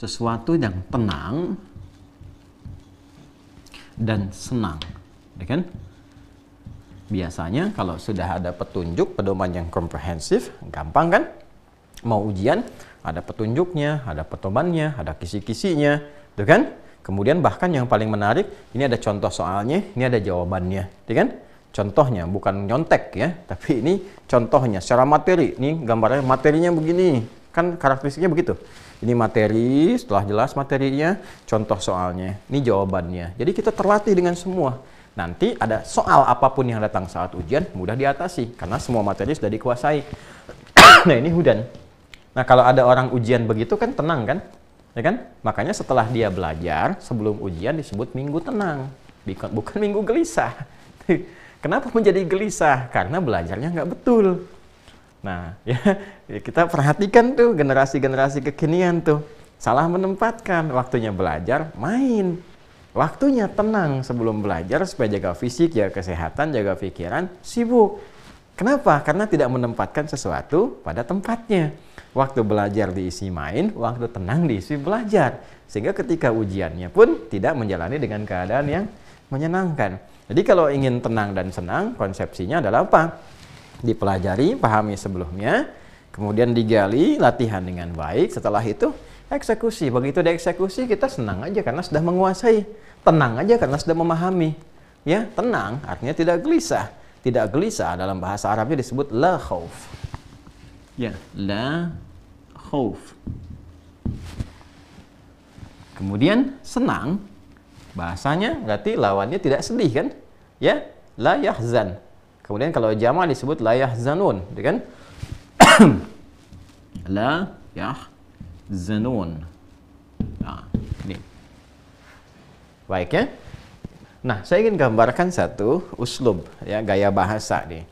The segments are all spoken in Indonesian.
sesuatu yang tenang dan senang, ya kan? Biasanya kalau sudah ada petunjuk, pedoman yang komprehensif, gampang kan? Mau ujian, ada petunjuknya, ada pedomannya, ada kisi-kisinya, tuh kan? Kemudian bahkan yang paling menarik, ini ada contoh soalnya, ini ada jawabannya, tuh kan? Contohnya, bukan nyontek ya, tapi ini contohnya secara materi. Ini gambarnya materinya begini, kan karakteristiknya begitu. Ini materi, setelah jelas materinya, contoh soalnya, ini jawabannya. Jadi kita terlatih dengan semua. Nanti ada soal apapun yang datang saat ujian, mudah diatasi, karena semua materi sudah dikuasai. Nah ini Hudan. Nah kalau ada orang ujian begitu kan tenang kan? Ya kan? Makanya setelah dia belajar, sebelum ujian disebut minggu tenang. Bukan minggu gelisah. Kenapa menjadi gelisah? Karena belajarnya nggak betul. Nah, ya kita perhatikan tuh generasi-generasi kekinian tuh. Salah menempatkan, waktunya belajar, main. Waktunya tenang sebelum belajar supaya jaga fisik, jaga kesehatan, jaga pikiran, sibuk. Kenapa? Karena tidak menempatkan sesuatu pada tempatnya. Waktu belajar diisi main, waktu tenang diisi belajar. Sehingga ketika ujiannya pun tidak menjalani dengan keadaan yang menyenangkan. Jadi kalau ingin tenang dan senang, konsepsinya adalah apa? Dipelajari, pahami sebelumnya, kemudian digali, latihan dengan baik, setelah itu eksekusi. Begitu dieksekusi, kita senang aja karena sudah menguasai. Tenang aja karena sudah memahami. Ya, tenang artinya tidak gelisah. Tidak gelisah dalam bahasa Arabnya disebut la khauf. Ya, la khauf. Kemudian senang, bahasanya berarti lawannya tidak sedih kan? Ya, la yahzan. Kemudian kalau jama' disebut la yahzanun, kan? La yahzanun. Nah, ini. Baik ya. Nah, saya ingin gambarkan satu uslub, ya, gaya bahasa nih.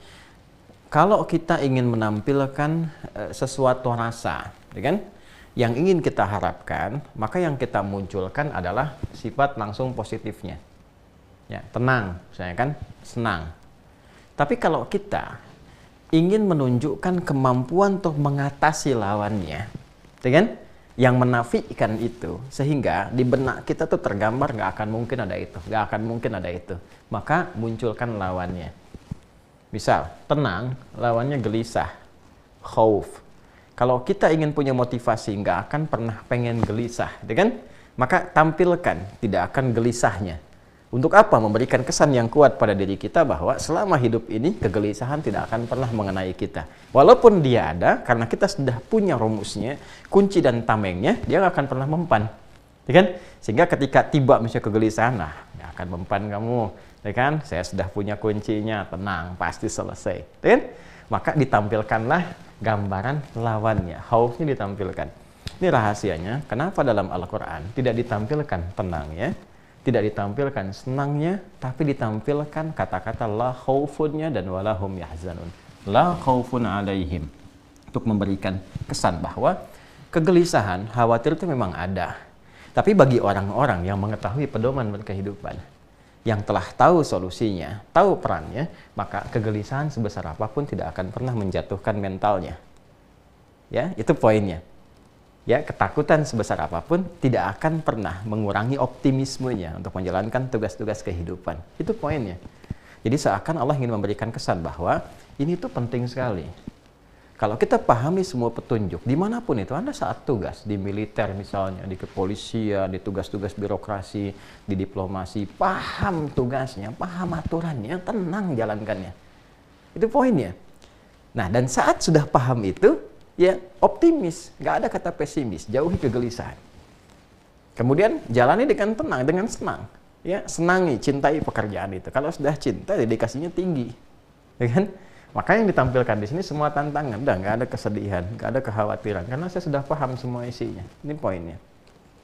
Kalau kita ingin menampilkan sesuatu rasa, ya kan, yang ingin kita harapkan, maka yang kita munculkan adalah sifat langsung positifnya. Ya, tenang, misalnya kan, senang. Tapi kalau kita ingin menunjukkan kemampuan untuk mengatasi lawannya, ya kan, yang menafikan itu, sehingga di benak kita tuh tergambar nggak akan mungkin ada itu, nggak akan mungkin ada itu. Maka munculkan lawannya. Misal, tenang, lawannya gelisah, khauf. Kalau kita ingin punya motivasi, nggak akan pernah pengen gelisah, ya kan? Maka tampilkan, tidak akan gelisahnya. Untuk apa? Memberikan kesan yang kuat pada diri kita bahwa selama hidup ini kegelisahan tidak akan pernah mengenai kita. Walaupun dia ada, karena kita sudah punya rumusnya, kunci dan tamengnya, dia nggak akan pernah mempan. Ya kan? Sehingga ketika tiba misalnya kegelisahan, nah, nggak akan mempan kamu. Ya kan? Saya sudah punya kuncinya, tenang, pasti selesai. Ya kan? Maka ditampilkanlah gambaran lawannya, khaufnya ditampilkan. Ini rahasianya, kenapa dalam Al-Quran tidak ditampilkan tenangnya, tidak ditampilkan senangnya, tapi ditampilkan kata-kata la khaufunnya dan walahum yahzanun. La khaufun alaihim. Untuk memberikan kesan bahwa kegelisahan, khawatir itu memang ada. Tapi bagi orang-orang yang mengetahui pedoman berkehidupan, yang telah tahu solusinya, tahu perannya, maka kegelisahan sebesar apapun tidak akan pernah menjatuhkan mentalnya. Ya, itu poinnya. Ya, ketakutan sebesar apapun tidak akan pernah mengurangi optimismenya untuk menjalankan tugas-tugas kehidupan. Itu poinnya. Jadi seakan Allah ingin memberikan kesan bahwa ini tuh penting sekali. Kalau kita pahami semua petunjuk, dimanapun itu, Anda saat tugas, di militer misalnya, di kepolisian, di tugas-tugas birokrasi, di diplomasi, paham tugasnya, paham aturannya, tenang jalankannya. Itu poinnya. Nah, dan saat sudah paham itu, ya optimis, nggak ada kata pesimis, jauhi kegelisahan. Kemudian jalani dengan tenang, dengan senang. Ya, senangi, cintai pekerjaan itu. Kalau sudah cinta, dedikasinya tinggi, ya kan? Maka yang ditampilkan di sini semua tantangan, udah nggak ada kesedihan, nggak ada kekhawatiran, karena saya sudah paham semua isinya. Ini poinnya.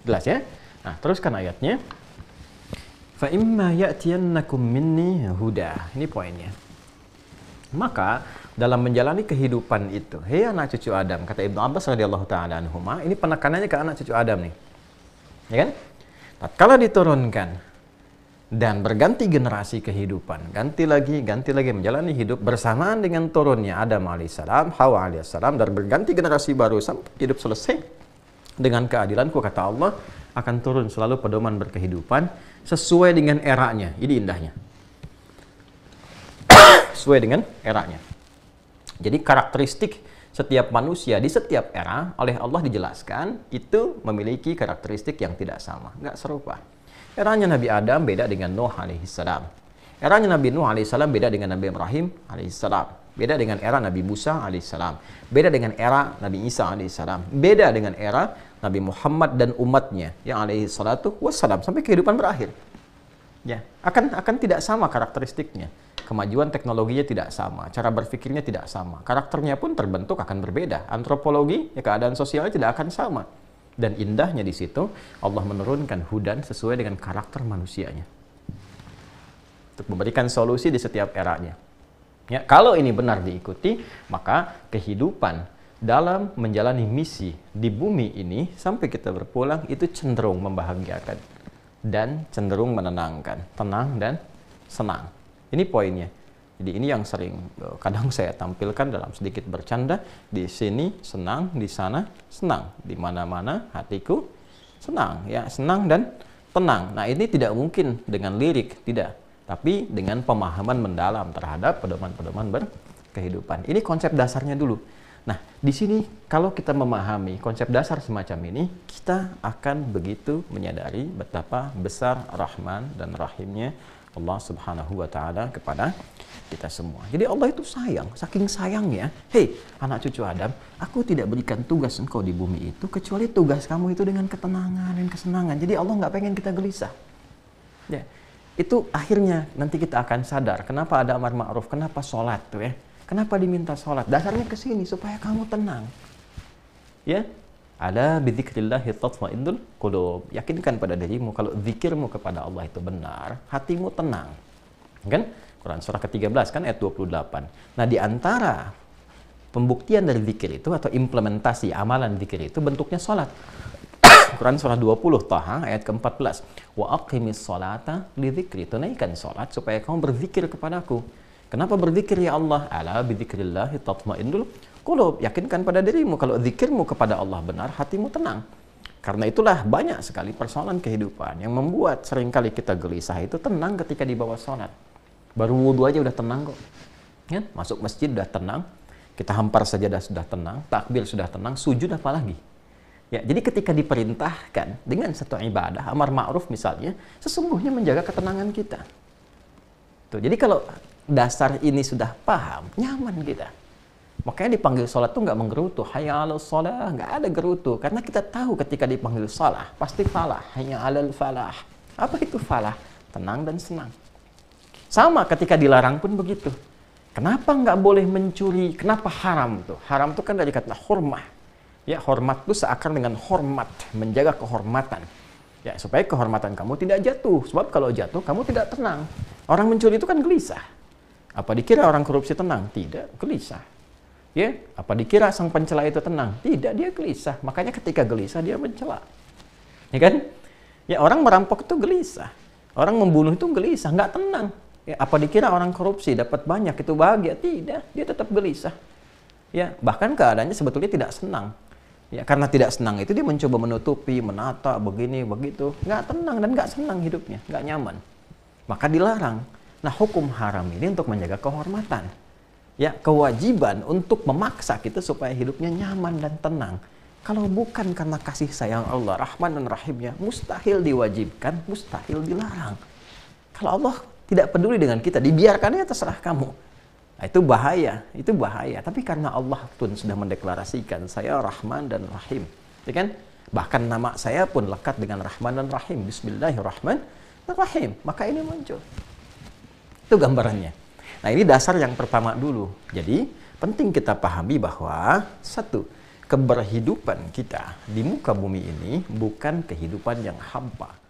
Jelas ya? Nah, teruskan ayatnya. Fa imma ya'tiyannakum minni huda. Ini poinnya. Maka dalam menjalani kehidupan itu, hei anak cucu Adam, kata Ibnu Abbas radhiyallahu taala anhuma, ini penekanannya ke anak cucu Adam nih. Ya kan? Tatkala diturunkan dan berganti generasi kehidupan, ganti lagi menjalani hidup bersamaan dengan turunnya Adam alaihissalam, Hawa alaihissalam, dan berganti generasi baru sampai hidup selesai. Dengan keadilanku, kata Allah, akan turun selalu pedoman berkehidupan sesuai dengan eranya. Ini indahnya. Sesuai dengan eranya. Jadi karakteristik setiap manusia di setiap era oleh Allah dijelaskan itu memiliki karakteristik yang tidak sama, nggak serupa. Eranya Nabi Adam beda dengan Nuh alaihissalam. Eranya Nabi Nuh alaihissalam beda dengan Nabi Ibrahim alaihissalam. Beda dengan era Nabi Musa alaihissalam. Beda dengan era Nabi Isa alaihissalam. Beda dengan era Nabi Muhammad dan umatnya yang alaihissalatu wassalam sampai kehidupan berakhir. Ya, akan tidak sama karakteristiknya. Kemajuan teknologinya tidak sama, cara berpikirnya tidak sama, karakternya pun terbentuk akan berbeda. Antropologi, ya, keadaan sosialnya tidak akan sama. Dan indahnya di situ Allah menurunkan hudan sesuai dengan karakter manusianya untuk memberikan solusi di setiap eranya. Ya, kalau ini benar diikuti, maka kehidupan dalam menjalani misi di bumi ini sampai kita berpulang itu cenderung membahagiakan dan cenderung menenangkan, tenang dan senang. Ini poinnya. Jadi ini yang sering kadang saya tampilkan dalam sedikit bercanda. Di sini senang, di sana senang, di mana-mana hatiku senang, ya, senang dan tenang. Nah, ini tidak mungkin dengan lirik, tidak, tapi dengan pemahaman mendalam terhadap pedoman-pedoman berkehidupan. Ini konsep dasarnya dulu. Nah, di sini kalau kita memahami konsep dasar semacam ini, kita akan begitu menyadari betapa besar Rahman dan Rahimnya Allah Subhanahu wa Ta'ala kepada kita semua. Jadi Allah itu sayang, saking sayangnya, hei anak cucu Adam, aku tidak berikan tugas engkau di bumi itu kecuali tugas kamu itu dengan ketenangan dan kesenangan. Jadi Allah nggak pengen kita gelisah. Ya, itu akhirnya nanti kita akan sadar kenapa ada amar ma'ruf, kenapa sholat tuh ya, kenapa diminta sholat. Dasarnya ke sini supaya kamu tenang. Ya, ala bidzikrillahi tatma'innul qulub. Yakinkan pada dirimu kalau zikirmu kepada Allah itu benar, hatimu tenang. Kan? Quran surah ke-13 kan ayat 28. Nah, di antara pembuktian dari zikir itu atau implementasi amalan zikir itu bentuknya salat. Quran surah 20 Taha ayat ke-14. Wa aqimis sholata lidzikri. Tunaikan salat supaya kamu berzikir kepadaku. Kenapa berzikir ya Allah? Ala bidzikrillahi tatma'innul qulub. Yakinkan pada dirimu kalau zikirmu kepada Allah benar, hatimu tenang. Karena itulah banyak sekali persoalan kehidupan yang membuat seringkali kita gelisah itu tenang ketika di bawah salat. Baru wudhu aja udah tenang kok. Ya, masuk masjid udah tenang, kita hampar sajadah sudah tenang, takbir sudah tenang, sujud apa lagi? Ya, jadi ketika diperintahkan dengan satu ibadah, amar ma'ruf misalnya, sesungguhnya menjaga ketenangan kita. Tuh, jadi kalau dasar ini sudah paham, nyaman kita. Makanya dipanggil sholat tuh nggak menggerutu, hayya 'alal sholah, nggak ada gerutu. Karena kita tahu ketika dipanggil sholat, pasti falah, hayya 'alal falah. Apa itu falah? Tenang dan senang. Sama ketika dilarang pun begitu. Kenapa nggak boleh mencuri? Kenapa haram tuh? Haram tuh kan dari kata hormah. Ya, hormat itu seakar dengan hormat, menjaga kehormatan. Ya, supaya kehormatan kamu tidak jatuh. Sebab kalau jatuh, kamu tidak tenang. Orang mencuri itu kan gelisah. Apa dikira orang korupsi tenang? Tidak, gelisah. Ya, apa dikira sang pencela itu tenang? Tidak, dia gelisah. Makanya ketika gelisah dia mencela. Ya kan? Ya, orang merampok itu gelisah. Orang membunuh itu gelisah, nggak tenang. Ya, apa dikira orang korupsi dapat banyak itu bahagia? Tidak, dia tetap gelisah. Ya, bahkan keadaannya sebetulnya tidak senang. Ya, karena tidak senang itu dia mencoba menutupi, menata, begini, begitu. Nggak tenang dan nggak senang hidupnya, nggak nyaman. Maka dilarang. Nah, hukum haram ini untuk menjaga kehormatan. Ya, kewajiban untuk memaksa kita supaya hidupnya nyaman dan tenang. Kalau bukan karena kasih sayang Allah, Rahman dan Rahimnya, mustahil diwajibkan, mustahil dilarang. Kalau Allah tidak peduli dengan kita, dibiarkannya terserah kamu. Nah, itu bahaya. Tapi karena Allah pun sudah mendeklarasikan, saya Rahman dan Rahim. Ya kan? Bahkan nama saya pun lekat dengan Rahman dan Rahim. Bismillahirrahmanirrahim. Maka ini muncul. Itu gambarannya. Nah, ini dasar yang pertama dulu. Jadi, penting kita pahami bahwa satu, keberhidupan kita di muka bumi ini bukan kehidupan yang hampa.